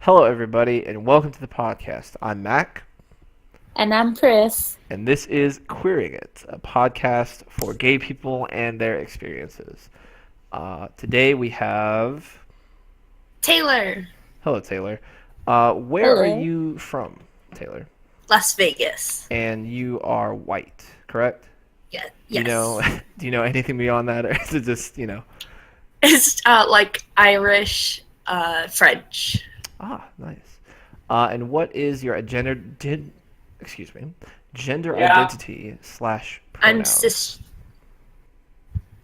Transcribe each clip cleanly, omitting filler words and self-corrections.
Hello, everybody, and welcome to the podcast. I'm Mac, And I'm Chris. and this is Queering It, a podcast for gay people and their experiences. Today we have. Taylor, Hello, Taylor. Where are Hello. you from, Taylor? Las Vegas. And you are white, correct? Yeah, Do you know? yes. Do you know anything beyond that, or is it just? It's like Irish, French. Nice. And what is your gender Yeah. identity slash I'm pronouns?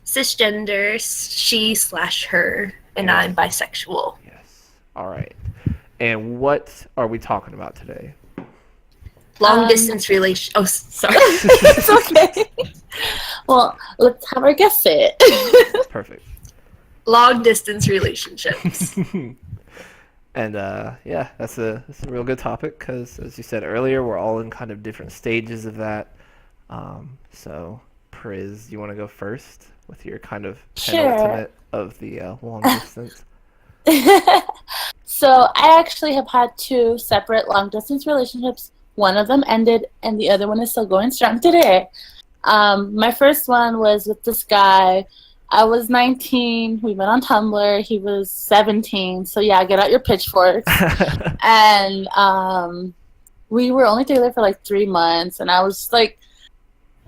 cisgender, she/her, and Yeah. I'm bisexual. Yes. All right. And what are we talking about today? Long distance relation. Oh, sorry. It's okay. Well, let's have our guest say it. Perfect. Long distance relationships. And yeah, that's a real good topic because, as you said earlier, we're all in kind of different stages of that. So, Priz, you want to go first with your kind of Sure. penultimate of the long distance? So I actually have had two separate long distance relationships. One of them ended, and the other one is still going strong today. My first one was with this guy. I was 19. We met on Tumblr. He was 17. So yeah, get out your pitchforks. And we were only together for like 3 months, and I was like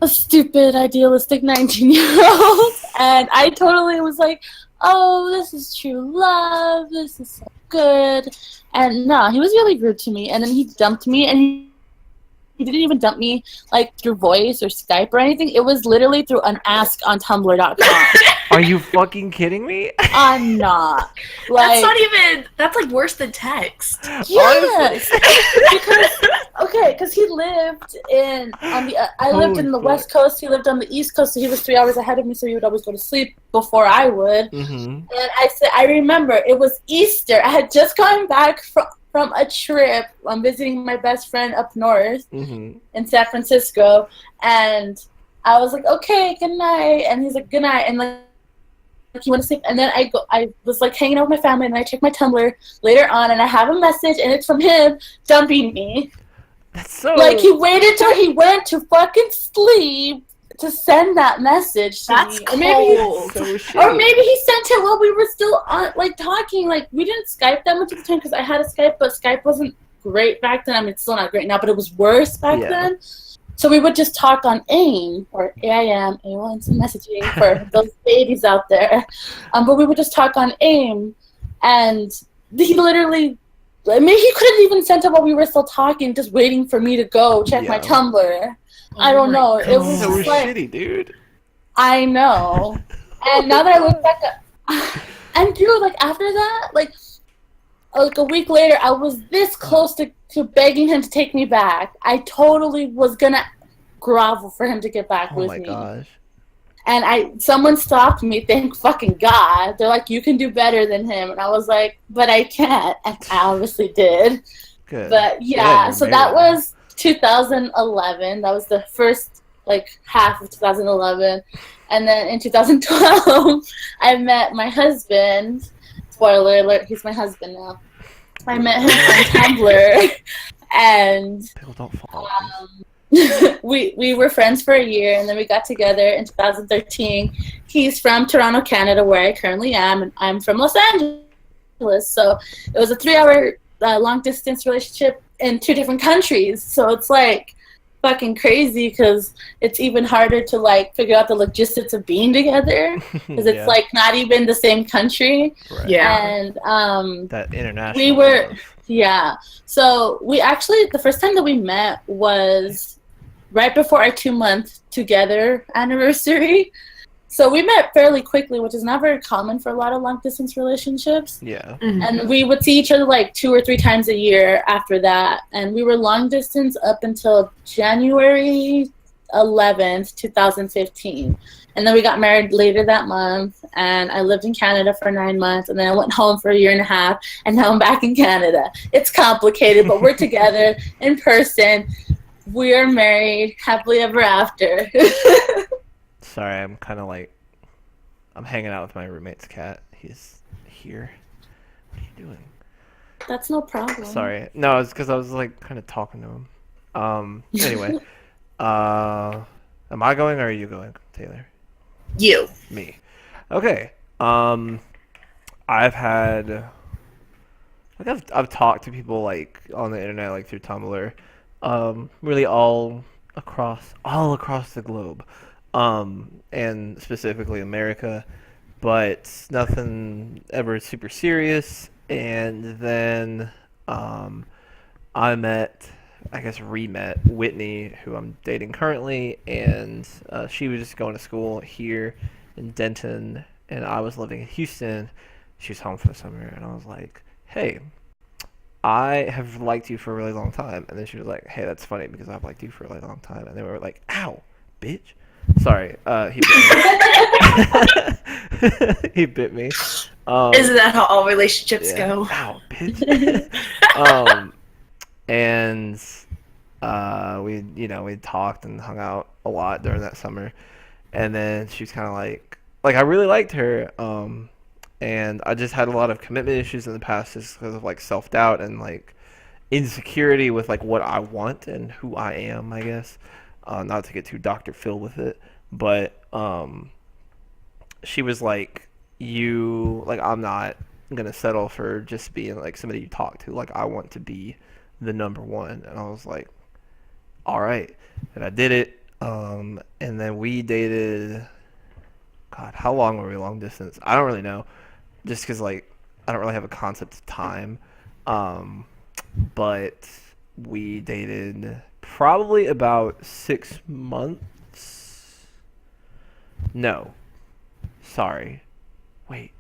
a stupid, idealistic 19-year-old, and I totally was like, "Oh, this is true love. This is so good." And no, he was really rude to me, and then he dumped me, and he didn't even dump me like through voice or Skype or anything. It was literally through an ask on Tumblr.com. Are you fucking kidding me? I'm not. That's Like, not even. That's like worse than text. yes, because he lived I lived in the Holy West Coast. He lived on the East Coast, so he was 3 hours ahead of me. So he would always go to sleep before I would. Mm-hmm. And I remember it was Easter. I had just gotten back from a trip. I'm visiting my best friend up north Mm-hmm. in San Francisco, and I was like, "Okay, good night," and he's like, "Good night," and like he went to sleep. And then I was like hanging out with my family, and I checked my Tumblr later on, and I have a message, and it's from him dumping me. That's so. Like, he waited till he went to fucking sleep to send that message to That's me. cold. So Or shitty. maybe he sent it while we were still on, like, talking. Like, we didn't Skype that much at the time because I had a Skype, but Skype wasn't great back then. I mean, it's still not great now, but it was worse back Yeah. then. So we would just talk on AIM, or AIM, AOL Instant Messaging, for those babies out there. But we would just talk on AIM, and he literally, I mean, he couldn't even send it while we were still talking, just waiting for me to go check my Yeah. Tumblr. I Oh don't my know. It That's was so just like, shitty, dude. I know. And now that I look back at, and dude, like, after that, like a week later, I was this close to begging him to take me back. I totally was gonna grovel for him to get back Oh with my me. gosh. And someone stopped me, thank fucking God. They're like, "You can do better than him." And I was like, "But I can't." And I obviously did. Good. But Yeah, yeah, you're so that married. was 2011. That was the first like half of 2011. And then in 2012, I met my husband. Spoiler alert, he's my husband now. I met him on Tumblr, and People don't follow. we were friends for a year, and then we got together in 2013. He's from Toronto, Canada, where I currently am, and I'm from Los Angeles. So it was a 3-hour long distance relationship in 2 different countries. So it's like fucking crazy because it's even harder to like figure out the logistics of being together because it's Yeah. like not even the same country. Right. Yeah. And That international. we were love. yeah. So we actually, the first time that we met was right before our 2-month together anniversary. So we met fairly quickly, which is not very common for a lot of long distance relationships. Yeah. Mhm. And we would see each other like 2 or 3 times a year after that. And we were long distance up until January 11th, 2015. And then we got married later that month, and I lived in Canada for 9 months, and then I went home for a year and a half, and now I'm back in Canada. It's complicated, but we're together in person. We are married happily ever after. Sorry, I'm kind of like, I'm hanging out with my roommate's cat. He's here. What are you doing? That's no problem. Sorry. No, it's because I was like kind of talking to him. Anyway, am I going or are you going, Taylor? You. Me. Okay. I've had like I've talked to people like on the internet, like through Tumblr, really all across the globe, and specifically America, but nothing ever super serious. And then um, I met, I guess re-met Whitney, who I'm dating currently, and she was just going to school here in Denton, and I was living in Houston. She was home for the summer, and I was like, "Hey, I have liked you for a really long time." And then she was like, "Hey, that's funny because I've liked you for a really long time." And then we were like, "Ow, bitch!" Sorry, he bit me. He bit me. Isn't that how all relationships Yeah. go? Ow, bitch. um, and we talked and hung out a lot during that summer, and then she was kind of like I really liked her, and I just had a lot of commitment issues in the past just because of like self doubt and like insecurity with like what I want and who I am, I guess. Not to get too Dr. Phil with it, but she was like, you like I'm not gonna settle for just being like somebody you talk to. Like I want to be the number one, and I was like, all right, and I did it. And then we dated. God, how long were we long distance? I don't really know, just because like I don't really have a concept of time. Um, but we dated probably about 6 months. No, sorry. Wait.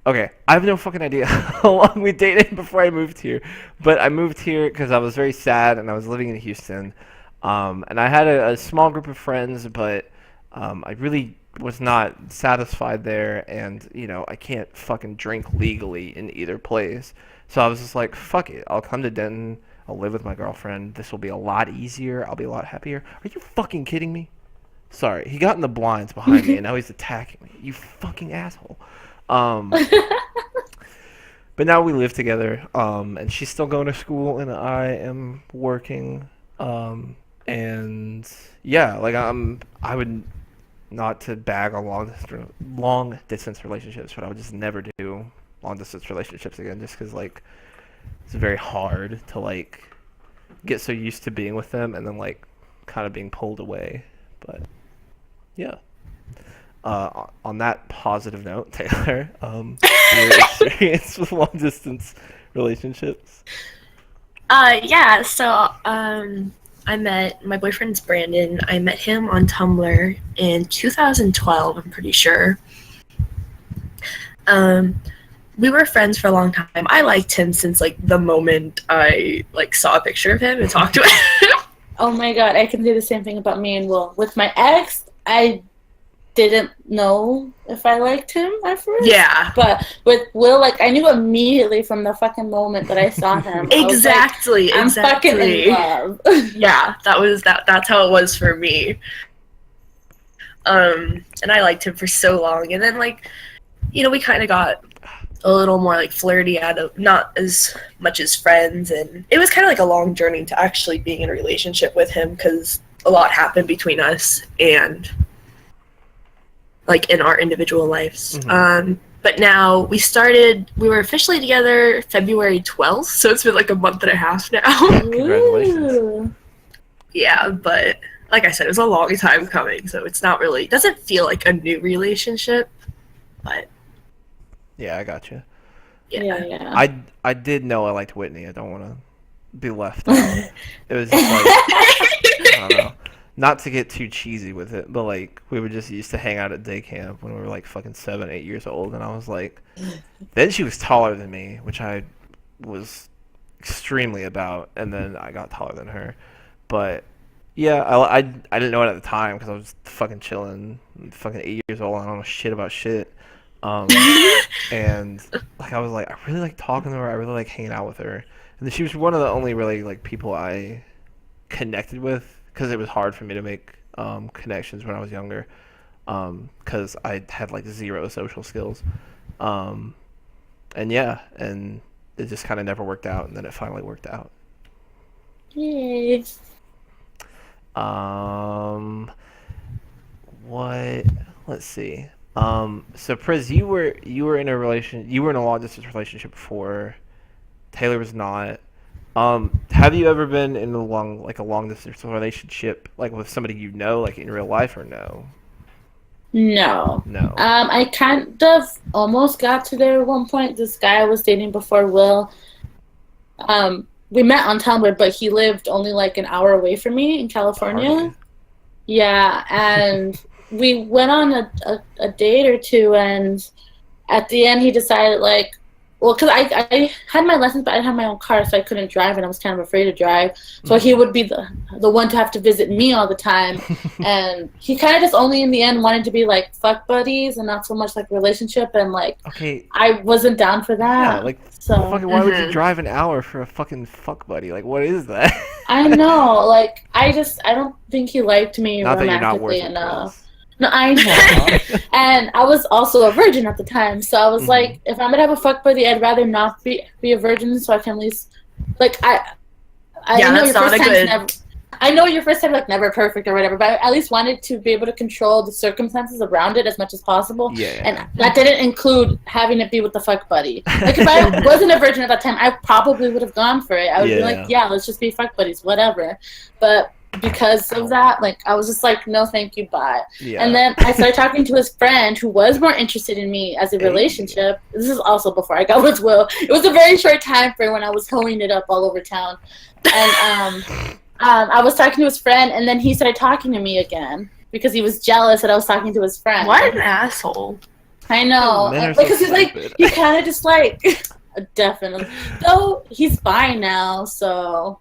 Okay, I have no fucking idea how long we dated before I moved here. But I moved here because I was very sad and I was living in Houston. And I had a small group of friends, but I really was not satisfied there. And, I can't fucking drink legally in either place. So I was just like, fuck it. I'll come to Denton. I'll live with my girlfriend. This will be a lot easier. I'll be a lot happier. Are you fucking kidding me? Sorry, he got in the blinds behind me and now he's attacking me. You fucking asshole. Um, but now we live together, and she's still going to school, and I am working, and yeah, like I would not to bag on long distance relationships, but I would just never do long distance relationships again, just because like it's very hard to like get so used to being with them and then like kind of being pulled away, but yeah. On that positive note, Taylor, your experience with long distance relationships. Yeah, so I met my boyfriend's Brandon. I met him on Tumblr in 2012, I'm pretty sure. We were friends for a long time. I liked him since like the moment I like saw a picture of him and talked to him. Oh my god, I can say the same thing about me and Will. With my ex, I didn't know if I liked him at first. Yeah. But with Will, like I knew immediately from the fucking moment that I saw him. Exactly. I was like, I'm fucking in love. Yeah, that's how it was for me. And I liked him for so long, and then like, we kind of got a little more like flirty out of not as much as friends, and it was kind of like a long journey to actually being in a relationship with him because a lot happened between us and like in our individual lives. Mm-hmm. But now we were officially together February 12th, so it's been like a month and a half now. Congratulations. Ooh. Yeah, but like I said, it was a long time coming, so it's not really, it doesn't feel like a new relationship, but Yeah, I got you. Yeah. I did know I liked Whitney. I don't want to be left out. It was just like I don't know. Not to get too cheesy with it, but like we would just used to hang out at day camp when we were like fucking 7, 8 years old, and I was like, then she was taller than me, which I was extremely about, and then I got taller than her, but yeah, I didn't know it at the time because I was fucking chilling, fucking 8 years old, and I don't know shit about shit. Um, and like I was like, I really like talking to her. I really like hanging out with her. And then she was one of the only really like people I connected with because it was hard for me to make connections when I was younger because I had like zero social skills. And yeah, and it just kind of never worked out, and then it finally worked out. Yay. Um, what? Let's see. So Priz, you were in a you were in a long distance relationship before. Taylor was not. Have you ever been in a long distance relationship, like with somebody you know, like in real life, or no? No. No. I kind of almost got to there at one point. This guy I was dating before Will, we met on Tumblr, but he lived only like an hour away from me in California. Party. Yeah, and we went on a date or two, and at the end he decided like, well, because I had my lessons, but I didn't have my own car, so I couldn't drive, and I was kind of afraid to drive. So he would be the one to have to visit me all the time, and he kind of just only in the end wanted to be like fuck buddies and not so much like relationship, and like Okay. I wasn't down for Yeah, that. like So fucking. Why would you drive an hour for a fucking fuck buddy? Like, what is that? I know, like I don't think he liked me Not that you're not worth romantically it, enough. Priz. No, I know. And I was also a virgin at the time, so I was like, if I'm gonna have a fuck buddy, I'd rather not be a virgin, so I can at least, like, I Yeah, know that's your not first a time's good. never. I know your first time like never perfect or whatever, but I at least wanted to be able to control the circumstances around it as much as possible. Yeah. And that didn't include having it be with the fuck buddy. Like if I wasn't a virgin at that time, I probably would have gone for it. I would be like, yeah, let's just be fuck buddies, whatever. But because of that, like I was just like, no, thank you, bye. Yeah. And then I started talking to his friend who was more interested in me as a relationship. This is also before I got with Will. It was a very short time frame when I was hoeing it up all over town. And I was talking to his friend, and then he started talking to me again because he was jealous that I was talking to his friend. What an asshole! I know, Men are so because he's like, stupid. he kind of just like, definitely. Though he's bi now, so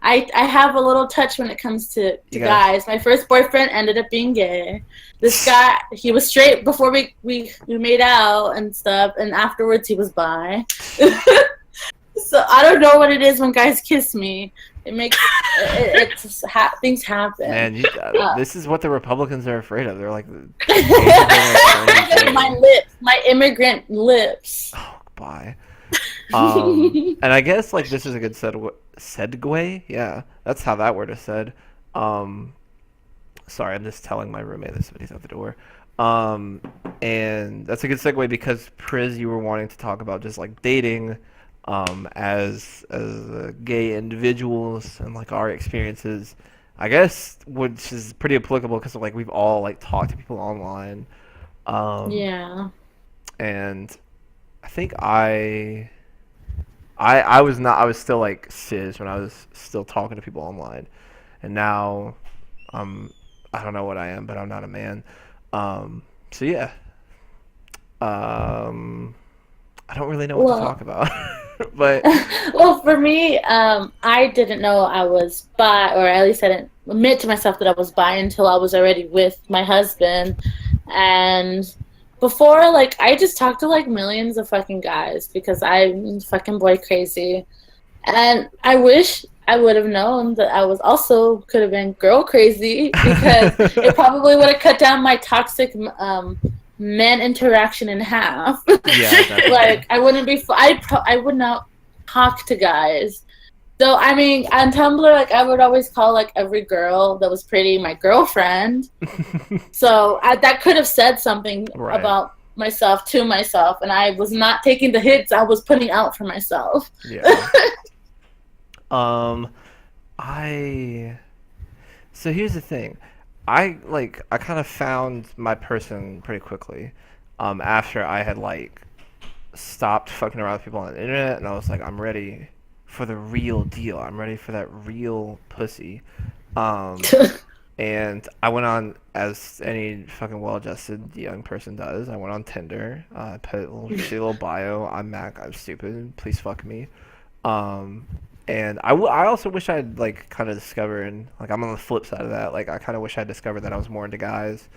I have a little touch when it comes to guys. My first boyfriend ended up being gay. This guy, he was straight before we made out and stuff, and afterwards he was bi. So I don't know what it is when guys kiss me. It makes things happen. Man, this is what the Republicans are afraid of. They're like, my immigrant lips. Oh, bye. And I guess like this is a good segue. Yeah, that's how that word is said. Sorry, I'm just telling my roommate that somebody's at the door. And that's a good segue because Priz, you were wanting to talk about just like dating. As gay individuals and like our experiences, I guess, which is pretty applicable because like we've all like talked to people online. Yeah. And I think I was still like cis when I was still talking to people online, and now I don't know what I am, but I'm not a man. So yeah. I don't really know what to talk about. But well, for me, I didn't know I was bi, or at least I didn't admit to myself that I was bi until I was already with my husband. And before, like, I just talked to like millions of fucking guys because I'm fucking boy crazy. And I wish I would have known that I was also could have been girl crazy because it probably would have cut down my toxic men interaction in half. Yeah, like I wouldn't be. I would not talk to guys. So I mean, on Tumblr, like I would always call like every girl that was pretty my girlfriend. So that could have said something about myself to myself, and I was not taking the hits I was putting out for myself. Yeah. So here's the thing. I kind of found my person pretty quickly after I had like stopped fucking around with people on the internet, and I was like, I'm ready for the real deal. I'm ready for that real pussy. And I went on, as any fucking well-adjusted young person does, I went on Tinder. I put a little bio. I'm Mac. I'm stupid. Please fuck me. And I also wish I'd like kind of discovered, like I'm on the flip side of that, like I kind of wish I'd discovered that I was more into guys,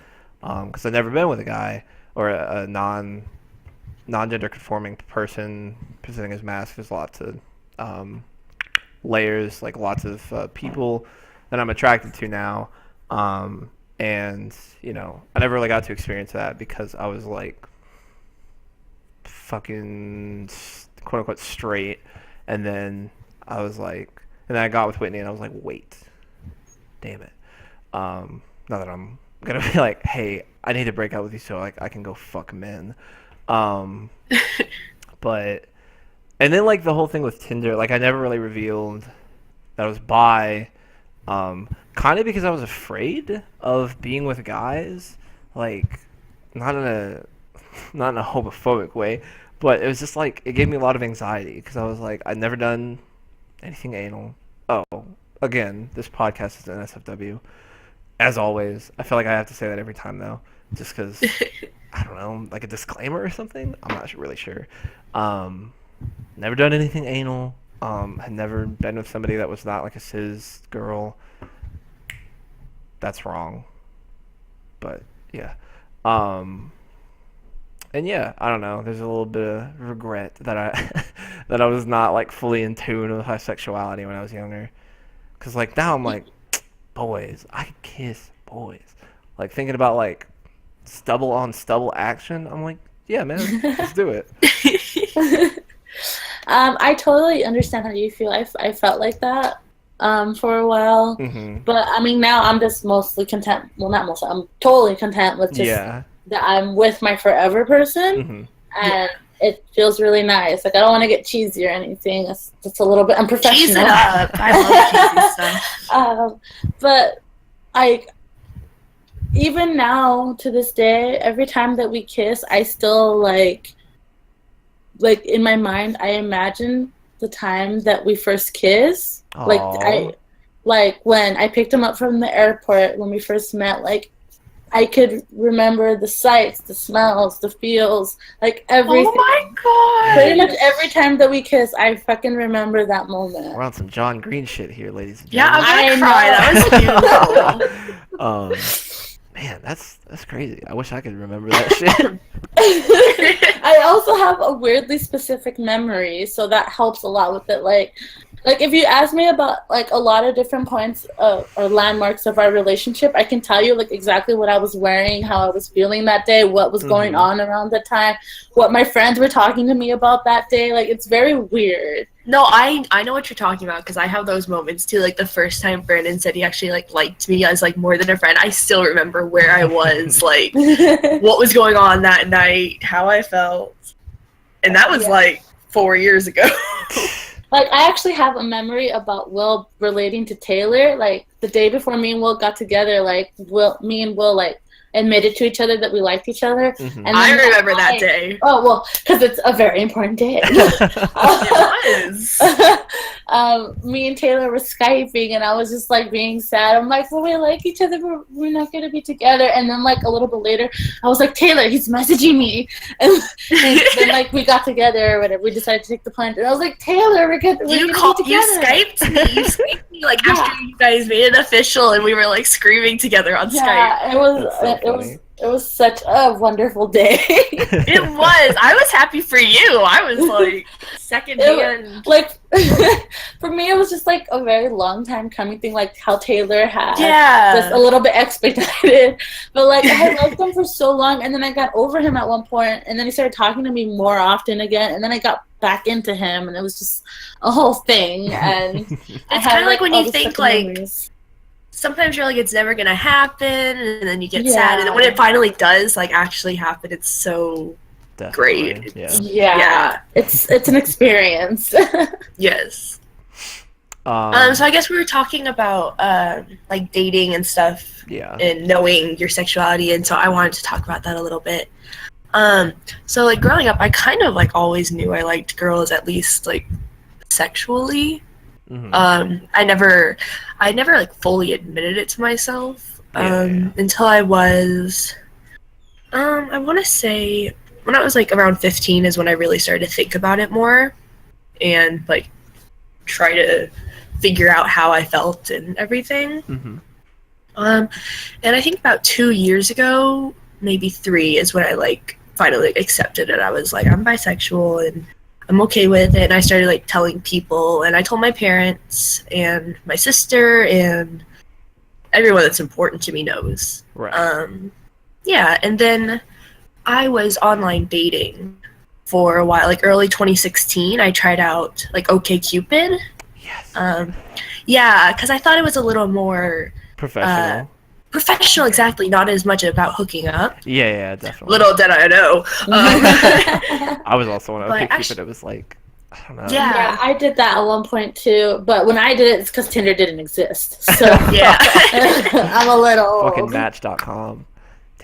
because I've never been with a guy or a non-gender conforming person presenting his mask. There's lots of layers, like lots of people that I'm attracted to now, and you know I never really got to experience that because I was like fucking quote unquote straight, and then I was like, and then I got with Whitney, and I was like, wait, damn it. Not that I'm gonna be like, hey, I need to break up with you so like I can go fuck men. Um, but and then like the whole thing with Tinder, like I never really revealed that I was bi, kind of because I was afraid of being with guys, like not in a not in a homophobic way, but it was just like it gave me a lot of anxiety because I was like I'd never done anything anal. Oh, again, this podcast is an SFW. As always, I feel like I have to say that every time though, just because I don't know, like a disclaimer or something. I'm not really sure. Um, Never done anything anal. Had never been with somebody that was not like a cis girl. That's wrong. But yeah. Um, and yeah, I don't know. There's a little bit of regret that I that I was not like fully in tune with my sexuality when I was younger. Cause like now I'm like, boys, I could kiss boys. Like thinking about like stubble on stubble action. I'm like, yeah, man, let's do it. I totally understand how you feel. I felt like that for a while. Hmm. But I mean, now I'm just mostly content. Well, not mostly. I'm totally content with just Yeah. that I'm with my forever person. Hmm. And it feels really nice. Like, I don't want to get cheesy or anything. It's just a little bit unprofessional. Cheese it up. I love cheesy stuff. But I, even now to this day, every time that we kiss, I still like in my mind, I imagine the time that we first kissed. Aw. Like when I picked him up from the airport when we first met. Like, I could remember the sights, the smells, the feels, like everything. Oh my god! Pretty much every time that we kiss, I fucking remember that moment. We're on some John Green shit here, ladies and Yeah, gentlemen. I'm gonna cry. That was beautiful. Man, that's crazy. I wish I could remember that shit. I also have a weirdly specific memory, so that helps a lot with it. Like if you ask me about like a lot of different points or landmarks of our relationship, I can tell you like exactly what I was wearing, how I was feeling that day, what was going on around the time, what my friends were talking to me about that day. Like, it's very weird. No, I know what you're talking about because I have those moments too. Like the first time Brandon said he actually like liked me as like more than a friend, I still remember where I was, like what was going on that night, how I felt, and that was like 4 years ago. Like, I actually have a memory about Will relating to Taylor. Like, the day before me and Will got together, like, me and Will, like, admitted to each other that we liked each other. Mm-hmm. And I remember that day. Oh, well, because it's a very important day. It was. Me and Taylor were Skyping, and I was just, like, being sad. I'm like, well, we like each other, but we're not going to be together. And then, like, a little bit later, I was like, Taylor, he's messaging me. And then, like, we got together or whatever. We decided to take the plunge. And I was like, Taylor, we're going to be together. You Skyped me. You Skyped me, like, after you guys made it official, and we were, like, screaming together on Skype. Yeah, it was such a wonderful day. It was. I was happy for you. I was like second hand. Like for me, it was just like a very long time coming thing. Like how Taylor had just a little bit expedited, but like I liked him for so long, and then I got over him at one point, and then he started talking to me more often again, and then I got back into him, and it was just a whole thing. And it's kind of like when you think like. Memories. Sometimes you're like, it's never gonna happen, and then you get sad, and then when it finally does, like, actually happen, it's so great. Yeah. It's an experience. Yes. So I guess we were talking about like dating and stuff, and knowing your sexuality, and so I wanted to talk about that a little bit. So like growing up, I kind of like always knew I liked girls, at least like sexually. Mm-hmm. I never like fully admitted it to myself until I was I want to say when I was like around 15 is when I really started to think about it more and like try to figure out how I felt and everything. Mm-hmm. And I think about 2 years ago, maybe 3, is when I like finally accepted it. I was like, I'm bisexual and I'm okay with it, and I started like telling people, and I told my parents and my sister and everyone that's important to me knows. Right. Yeah, and then I was online dating for a while, like early 2016. I tried out like OkCupid. Yes. Yeah, because I thought it was a little more Professional. professional, exactly, not as much about hooking up. Yeah, definitely. Little did I know. I was also on But OkCupid. actually- It was like, I don't know. Yeah. Yeah, I did that at one point too, but when I did it, it's because Tinder didn't exist. So Yeah. I'm a little Fucking old. Match.com.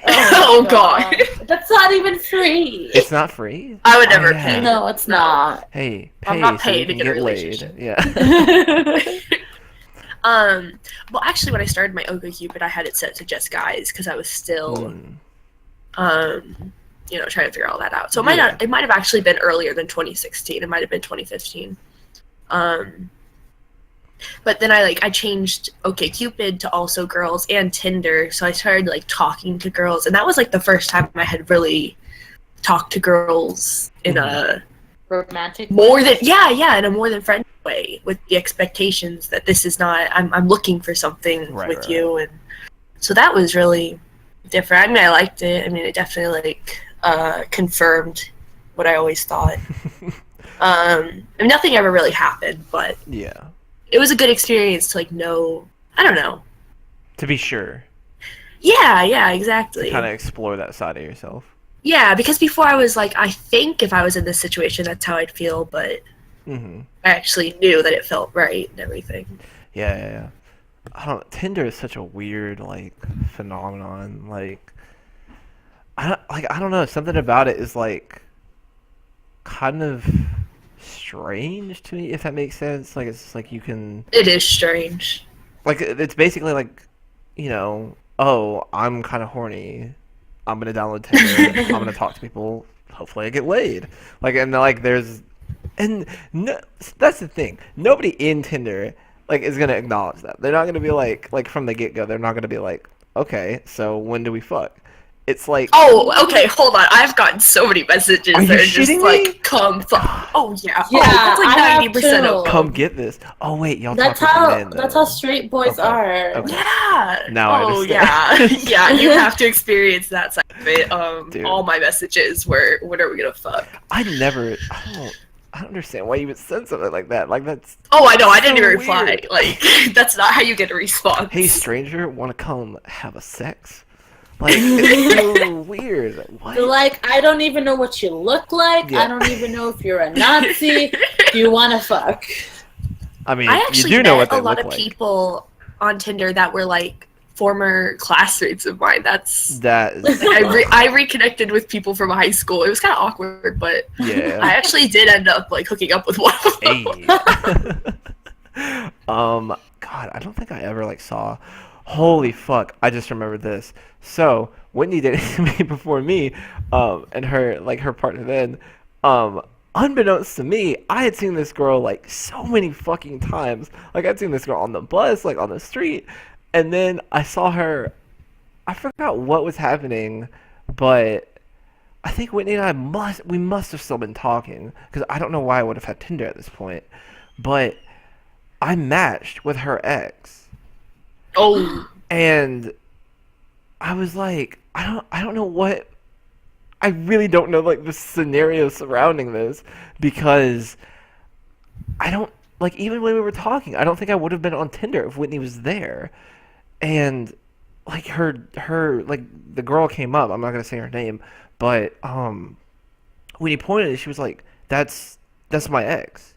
Oh, God. That's not even free. It's not free? I would Oh, never yeah. pay. No, it's not. Hey, I'm pay not so you paid to can get a get laid. relationship. Yeah. Well, actually, when I started my OkCupid, I had it set to just guys because I was still, Mm. Trying to figure all that out. So Yeah. it might have actually been earlier than 2016. It might have been 2015. But then I changed OkCupid to also girls and Tinder. So I started like talking to girls, and that was like the first time I had really talked to girls in a Romantic. more than in a more than friendly way, with the expectations that this is not I'm looking for something with you, and so that was really different. I mean, I liked it. I mean, it definitely confirmed what I always thought. I mean, nothing ever really happened, but Yeah. it was a good experience to know. I don't know. To be sure. Yeah, exactly. To kind of explore that side of yourself. Yeah, because before I was like, I think if I was in this situation, that's how I'd feel, but Mm-hmm. I actually knew that it felt right and everything. Yeah. Tinder is such a weird phenomenon. I don't know. Something about it is kind of strange to me, if that makes sense. It's just you can It is strange. it's basically oh, I'm kind of horny. I'm gonna download Tinder. I'm gonna talk to people. Hopefully, I get laid. There's no, that's the thing. Nobody in Tinder is gonna acknowledge that. They're not gonna be like from the get go. They're not gonna be like, okay, so when do we fuck? It's like, oh, okay, hold on. I've gotten so many messages Are you that are just shitting like, me? come fuck. Oh yeah, Yeah, that's like I have 90% of too. come get this. Oh wait, y'all That's talking to how men, that's though. how straight boys Okay. are. Okay. Yeah. Now I oh understand. yeah, yeah. You have to experience that side of it. Dude. All my messages were, when are we gonna fuck? I don't understand why you would send something like that. That's Oh, I know. I didn't so even reply. weird. That's not how you get a response. Hey stranger, wanna come have a sex? It's so weird. What? They're like, I don't even know what you look like. Yeah. I don't even know if you're a Nazi. Do you want to fuck? I mean, I you actually do know what met they a lot look of like. people on Tinder that were former classmates of mine. That's That is, I reconnected with people from high school. It was kind of awkward, but yeah. I actually did end up hooking up with one of them. Hey. God, I don't think I ever saw. Holy fuck! I just remembered this. So Whitney dated me before me, and her partner then. Unbeknownst to me, I had seen this girl so many fucking times. I'd seen this girl on the bus, on the street, and then I saw her. I forgot what was happening, but I think Whitney and I must have still been talking because I don't know why I would have had Tinder at this point, but I matched with her ex. Oh, And I was like, I don't know what. I really don't know the scenario surrounding this because I don't even when we were talking, I don't think I would have been on Tinder if Whitney was there. And her the girl came up. I'm not gonna say her name, but when he pointed it, she was like, "That's my ex,"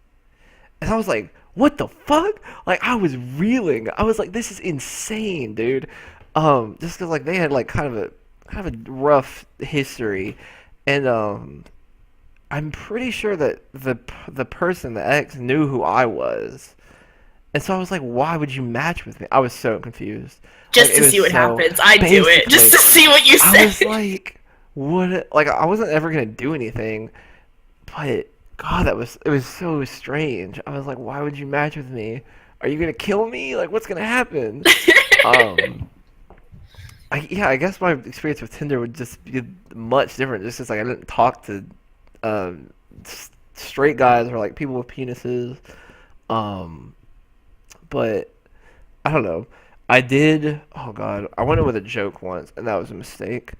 and I was like, "What the fuck?" I was reeling. I was like, "This is insane, dude." Just because they had kind of a rough history, and I'm pretty sure that the person, the ex, knew who I was, and so I was like, "Why would you match with me?" I was so confused. just It to was see what so- happens. I do it just to basically, see what you I was say. like, "What?" I wasn't ever gonna do anything, but God, it was so strange. I was like, "Why would you match with me? Are you gonna kill me? What's gonna happen?" I guess my experience with Tinder would just be much different, just because I didn't talk to straight guys or people with penises. But I don't know. I did. Oh God, I went in with a joke once, and that was a mistake.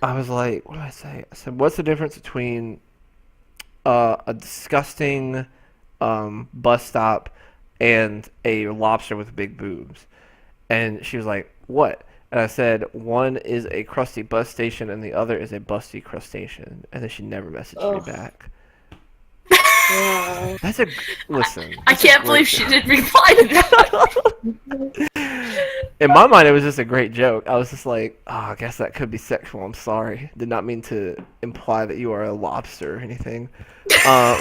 I was like, what did I say? I said, what's the difference between a disgusting bus stop and a lobster with big boobs? And she was like, what? And I said, one is a crusty bus station and the other is a busty crustacean. And then she never messaged me Ugh. back. Wow. That's a listen. I That's a can't great believe she didn't reply to that. In my mind, it was just a great joke. I was just like, oh, I guess that could be sexual. I'm sorry. Did not mean to imply that you are a lobster or anything. Um,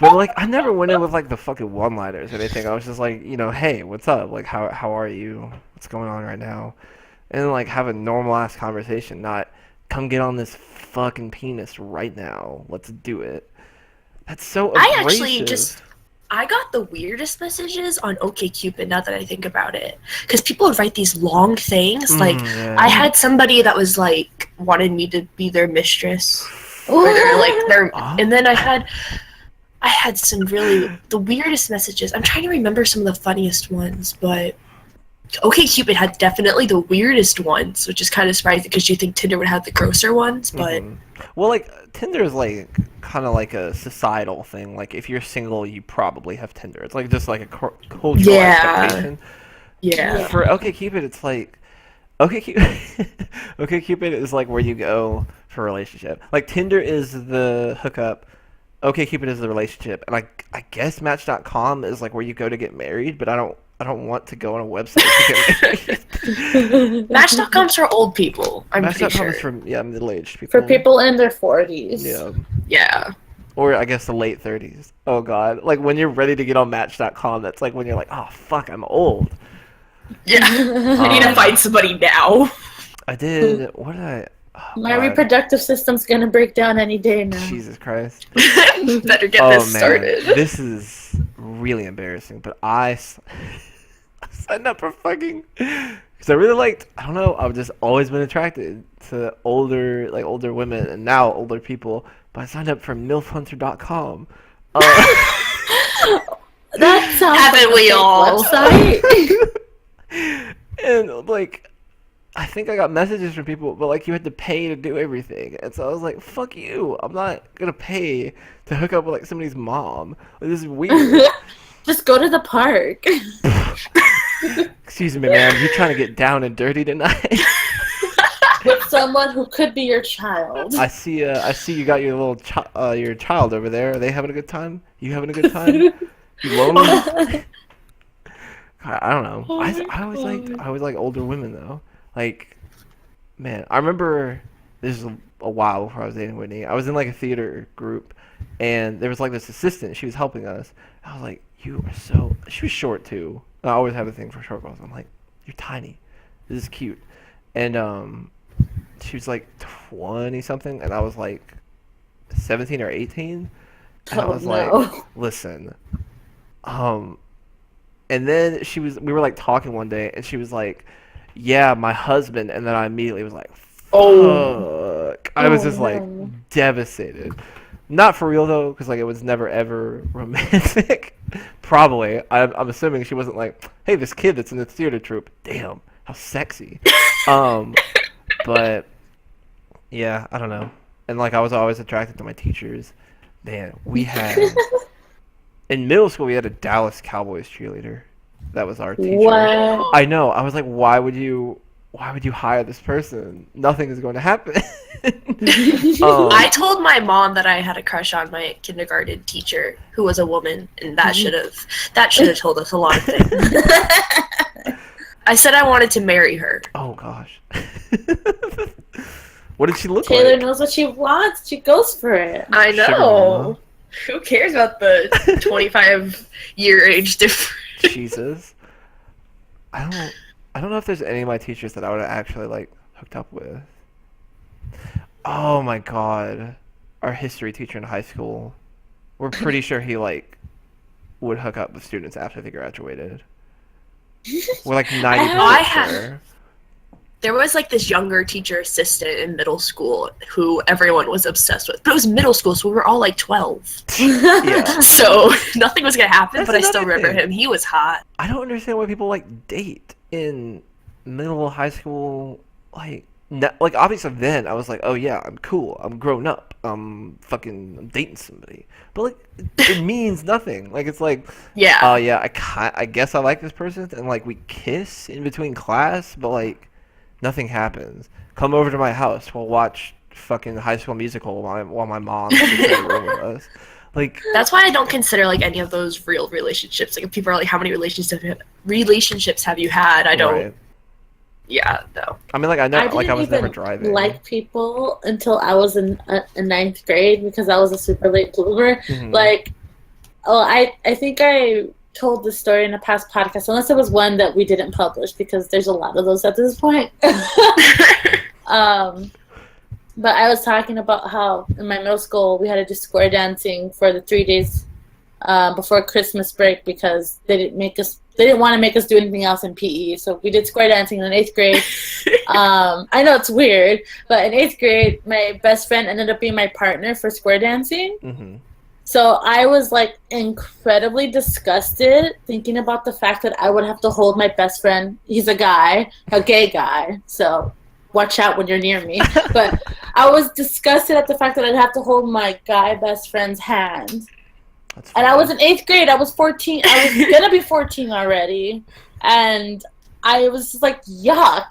but like, I never went in with like the fucking one-liners or anything. I was just like, hey, what's up? Like, how are you? What's going on right now? And then, like, have a normal ass conversation. Not come get on this fucking penis right now. Let's do it. That's so I actually abrasive. I got the weirdest messages on OkCupid now that I think about it. Because people would write these long things. Like, I Yeah. had somebody that was like, wanted me to be their mistress. Or Oh. and then I had some really, the weirdest messages. I'm trying to remember some of the funniest ones, but OkCupid had definitely the weirdest ones, which is kind of surprising because you think Tinder would have the grosser ones, but Mhm. Well, like Tinder is like kind of like a societal thing. Like if you're single, you probably have Tinder. It's like just like a cultural yeah, expectation. yeah. For OkCupid, it's like OkCupid. OkCupid is like where you go for a relationship. Like Tinder is the hookup. OkCupid is the relationship, and I guess Match.com is like where you go to get married. But I don't want to go on a website to get married. Match.com's for old people, I'm pretty Match.com sure. is for middle-aged people. For people in their 40s. Yeah. Yeah. Or I guess the late 30s. Oh god. Like when you're ready to get on Match.com, that's like when you're like, oh fuck, I'm old. Yeah. I need to Um, find somebody now. I did. What did I? Oh My god. reproductive system's gonna break down any day now. Jesus Christ. Better get Oh this man, started. this is really embarrassing. But I signed up for fucking because I really liked. I don't know. I've just always been attracted to older women, and now older people. But I signed up for milfhunter.com. That sounds Haven't like a we fake all? website. And like I think I got messages from people, but like you had to pay to do everything, and so I was like, "Fuck you! I'm not gonna pay to hook up with like somebody's mom. Like, this is weird." Just go to the park. Excuse me, ma'am. You trying to get down and dirty tonight? With someone who could be your child. I see. I see you got your your child over there. Are they having a good time? You having a good time? You lonely? I don't know. Oh my I always like older women though. Like, man, I remember this is a while before I was dating Whitney. I was in like a theater group, and there was like this assistant. She was helping us. I was like, "You are so." She was short too. I always have a thing for short girls. I'm like, "You're tiny. This is cute," and she was like 20 something, and I was like 17 or 18, and I Oh was like, no. "Listen, um." And then we were like talking one day, and she was like, "Yeah, my husband." And then I immediately was like, Oh. "Fuck!" I was Oh just like no. devastated. Not for real though, because like it was never ever romantic. Probably, I'm assuming she wasn't like, "Hey, this kid that's in the theater troupe, damn, how sexy." Um, but yeah, I don't know. And like I was always attracted to my teachers. Man, we had in middle school we had a Dallas Cowboys cheerleader. That was our teacher. What? I know. I was like, why would you hire this person? Nothing is going to happen. I told my mom that I had a crush on my kindergarten teacher who was a woman, and that should have told us a lot of things. I said I wanted to marry her. Oh gosh. What did she look Taylor like? knows what she wants. She goes for it. I Sugar know. mama. Who cares about the 25-year age difference? Jesus. I don't know if there's any of my teachers that I would have actually like hooked up with. Oh my god. Our history teacher in high school. We're pretty sure he like would hook up with students after they graduated. We're like 90% I have- sure. There was like this younger teacher assistant in middle school who everyone was obsessed with. But it was middle school, so we were all like 12. Yeah. So nothing was going to happen, That's but I still another remember thing. him. He was hot. I don't understand why people like date in middle high school. Like like obviously then I was like, oh yeah, I'm cool, I'm grown up, I'm dating somebody, but like it means nothing. Like it's like, oh Yeah. yeah, I guess I like this person, and like we kiss in between class, but like nothing happens. Come over to my house, we'll watch fucking High School Musical while my mom sits in the room with us. Like, That's why I don't consider like any of those real relationships. Like if people are like, how many relationships have you had? I don't. right. Yeah, no. I mean, like I I didn't was never even driving. like people until I was in ninth grade because I was a super late bloomer. Hmm. Like, oh, I think I told this story in a past podcast, unless it was one that we didn't publish because there's a lot of those at this point. um, but I was talking about how in my middle school we had to do square dancing for the 3 days before Christmas break because they didn't want to make us do anything else in PE. So we did square dancing in eighth grade. I know it's weird, but in eighth grade, my best friend ended up being my partner for square dancing. Hmm. So I was like incredibly disgusted thinking about the fact that I would have to hold my best friend. He's a guy, a gay guy. So watch out when you're near me. But I was disgusted at the fact that I'd have to hold my guy best friend's hand. That's And I funny. was in eighth grade. I was 14. I was going to be 14 already. And I was just like, yuck.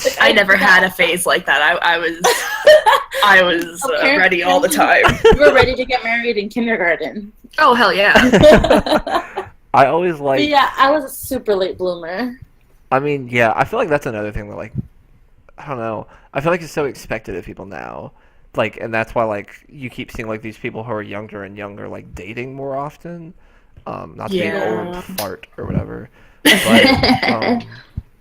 Like, I never had a phase like that. I was ready all the time. We were ready to get married in kindergarten. Oh hell yeah! I always But like. yeah, I was a super late bloomer. I mean, yeah, I feel like that's another thing that like I don't know. I feel like it's so expected of people now. Like, and that's why like you keep seeing like these people who are younger and younger like dating more often. Not to be an Yeah. old fart or whatever, but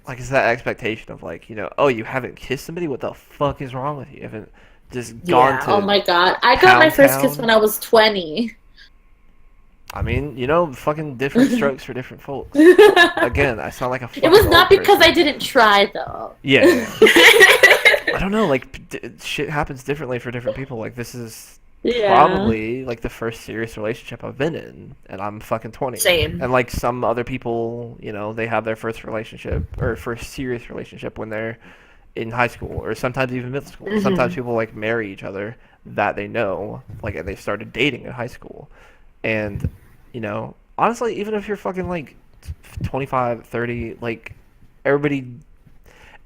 like it's that expectation of like oh you haven't kissed somebody. What the fuck is wrong with you? You haven't just gone Yeah. to. Oh my god. I got my first kiss Pound when I was 20. I mean, fucking different strokes for different folks. Again, I sound like a fucking It was old not because person. I didn't try, though. Yeah, yeah, yeah. I don't know. Like, shit happens differently for different people. Like, this is Yeah. probably like the first serious relationship I've been in, and I'm fucking 20. Same. And like some other people, they have their first relationship or first serious relationship when they're in high school, or sometimes even middle school. Mhm. Sometimes people like marry each other that they know, like, and they started dating in high school. And honestly, even if you're fucking like 25, 30, like everybody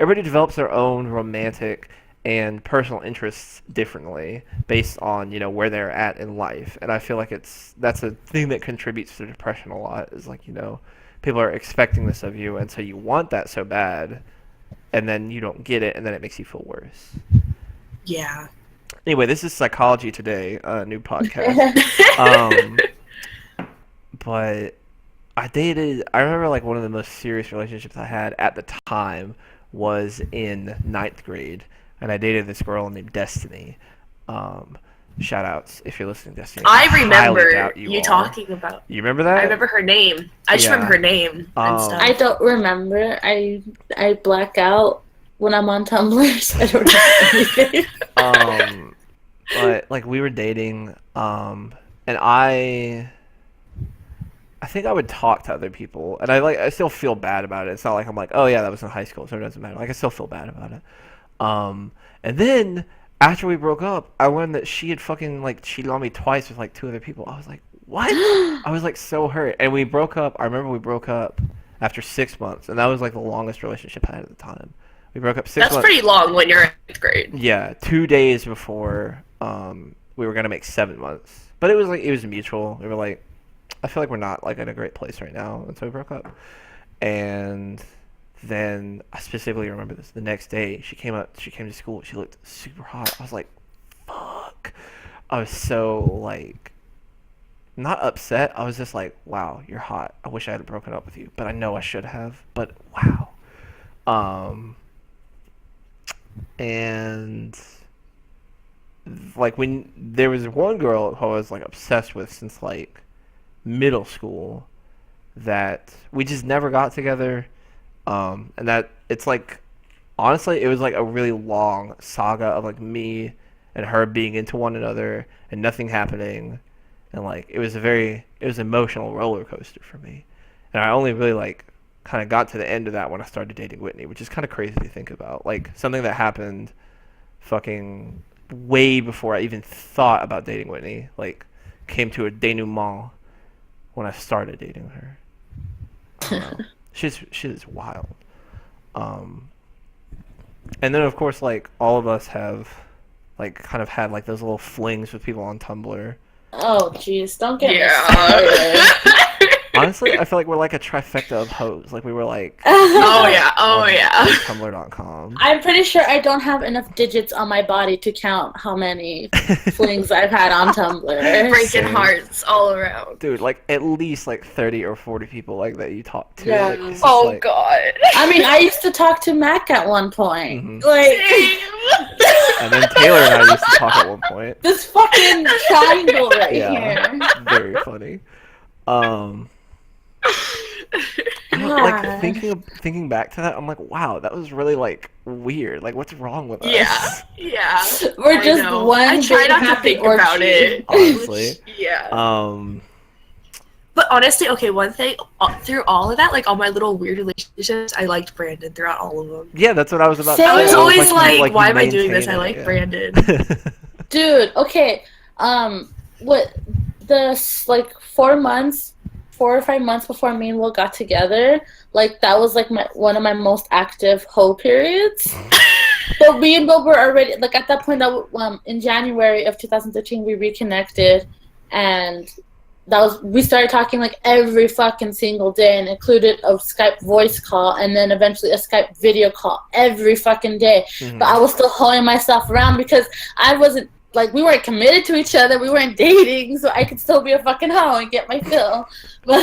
everybody develops their own romantic and personal interests differently based on where they're at in life. And I feel like that's a thing that contributes to depression a lot, is like people are expecting this of you, and so you want that so bad, and then you don't get it, and then it makes you feel worse. Yeah. Anyway, this is Psychology Today, a new podcast. um, but I remember like one of the most serious relationships I had at the time was in ninth grade, and I dated this girl named Destiny. Shout outs if you're listening, Destiny. I highly remember doubt you are. talking about. You remember that? I remember her name. I just Yeah. remember her name and stuff. I don't remember. I black out when I'm on Tumblr, so I don't know anything. But like we were dating, and I think I would talk to other people, and I still feel bad about it. It's not like I'm like, oh yeah, that was in high school, so it doesn't matter. Like I still feel bad about it. And then after we broke up, I learned that she had fucking like cheated on me twice with like two other people. I was like, what? I was like so hurt, and we broke up. I remember we broke up after 6 months, and that was like the longest relationship I had at the time. We broke up 6 That's months. pretty long when you're in 8th grade. Yeah, 2 days before we were gonna make 7 months, but it was mutual. We were like, I feel like we're not like in a great place right now, and so we broke up. And then I specifically remember this. The next day, she came to school. She looked super hot. I was like, fuck. I was so like not upset. I was just like, wow, you're hot. I wish I hadn't broken up with you, but I know I should have. But wow. And like when there was one girl who I was like obsessed with since like middle school, that we just never got together, and that it's like honestly it was like a really long saga of like me and her being into one another and nothing happening, and like it was an emotional roller coaster for me, and I only really like kind of got to the end of that when I started dating Whitney, which is kind of crazy to think about. Like something that happened fucking way before I even thought about dating Whitney, like came to a denouement when I started dating her. I don't know. She's wild. And then of course like all of us have like kind of had like those little flings with people on Tumblr. Oh, jeez, don't get me Yeah. started. Honestly, I feel like we're like a trifecta of hoes. Like we were like Oh yeah. Oh on yeah. Tumblr.com. I'm pretty sure I don't have enough digits on my body to count how many flings I've had on Tumblr. Breaking Same. hearts all around. Dude, like at least like 30 or 40 people like that you talk to. Yeah. Like, it's just, Oh like, god. I mean, I used to talk to Mac at one point. Mhm. Like, And then Taylor and I used to talk at one point. this fucking triangle right Yeah. here. Very funny. Like God. thinking back to that, I'm like, wow, that was really like weird. Like, what's wrong with Yeah. us? Yeah. We're I just know. one I try big not to happy think about orgy. it. Honestly. Yeah. But honestly, okay, one thing through all of that, like all my little weird relationships, I liked Brandon throughout all of them. Yeah, that's what I was about to Same. say. I was Oh, always like, like, you why am I doing this? maintain I it, like yeah. Brandon. Dude, okay. What like 4 or 5 months before me and Will got together, like that was like one of my most active hoe periods. But me and Will were already like at that point that in January of 2013 we reconnected, and we started talking like every fucking single day, and included a Skype voice call and then eventually a Skype video call every fucking day. Mhm. But I was still hoeing myself around because I wasn't like, we weren't committed to each other, we weren't dating, so I could still be a fucking hoe and get my fill. But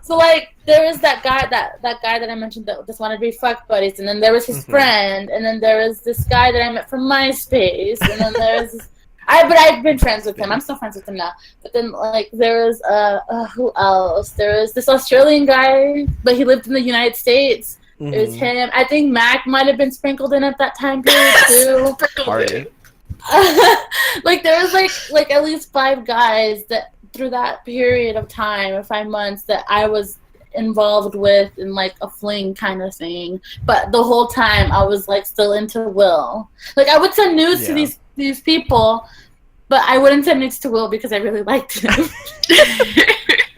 so like there was that guy that I mentioned that just wanted to be fuck buddies, and then there was his friend, and then there was this guy that I met from MySpace, and then there was but I've been friends with him. I'm still friends with him now. But then like there was who else? There was this Australian guy, but he lived in the United States. Mhm. It was him. I think Mac might have been sprinkled in at that time period too. Party. Like there was like at least 5 guys that through that period of time of 5 months that I was involved with in like a fling kind of thing. But the whole time I was like still into Will. Like I would send nudes to these people, but I wouldn't send nudes to Will because I really liked him.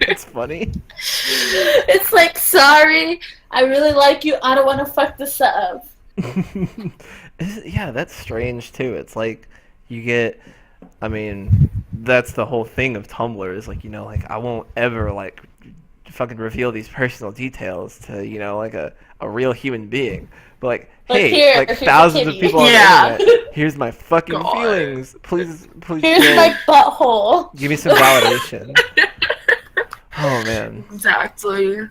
It's funny. It's like, sorry, I really like you. I don't want to fuck this up. Yeah, that's strange too. It's like you get, I mean, that's the whole thing of Tumblr is like, you know, like I won't ever like fucking reveal these personal details to, you know, like a real human being. But like, hey, here, like here's the thousands of kitty. people on Yeah. the internet, here's my fucking God. feelings. Please Here's go, my butthole. give me some validation. Oh man. Exactly.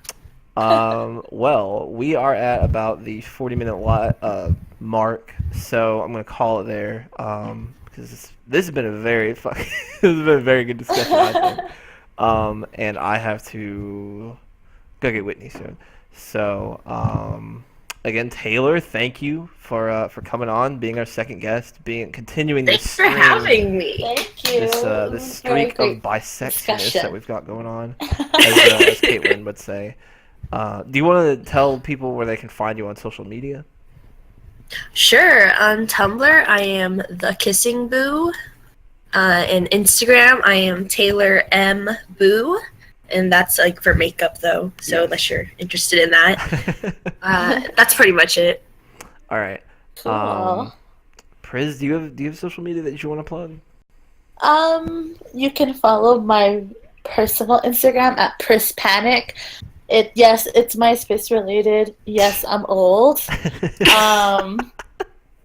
Well, we are at about the 40-minute mark, so I'm gonna call it there. Because this has been a very this has been a very good discussion, I think. And I have to go get Whitney soon. So, again, Taylor, thank you for coming on, being our second guest, continuing this Thanks for string, having me. Thank you. this Very streak great of bisexualness discussion. that we've got going on, as Caitlin would say. Do you want to tell people where they can find you on social media? Sure. On Tumblr, I am the Kissing Boo. And Instagram, I am Taylor M Boo, and that's like for makeup though. So unless you're interested in that, that's pretty much it. All right. Cool. Priz, do you have social media that you want to plug? You can follow my personal Instagram at PrisPanic. Yes, it's MySpace related. Yes, I'm old.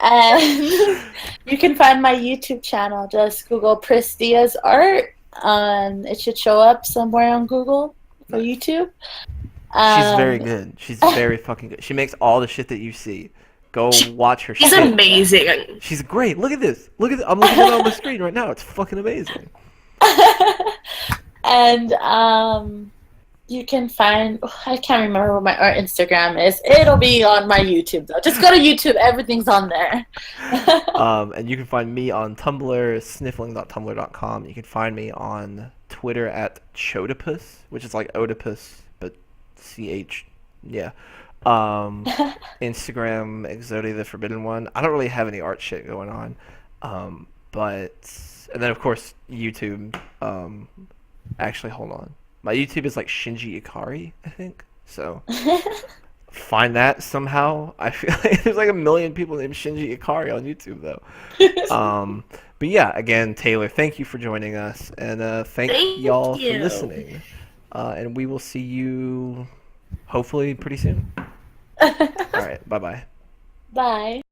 And you can find my YouTube channel. Just Google Pris Diaz Art. It should show up somewhere on Google or YouTube. She's very good. She's very fucking good. She makes all the shit that you see. Go watch her She's shit. amazing. She's great. Look at this. I'm looking at it on the screen right now. It's fucking amazing. And you can find, I can't remember what our Instagram is. It'll be on my YouTube though. Just go to YouTube. Everything's on there. And you can find me on Tumblr, sniffling.tumblr.com. You can find me on Twitter at Chodopus, which is like Oedipus, but CH Yeah. Instagram, Exodia the Forbidden One. I don't really have any art shit going on. But and then of course YouTube. Actually, hold on. My YouTube is like Shinji Ikari, I think. So find that somehow. I feel like there's like a million people named Shinji Ikari on YouTube though. But yeah, again, Taylor, thank you for joining us, and thank Thank y'all for you. listening. And we will see you hopefully pretty soon. All right, bye bye. Bye.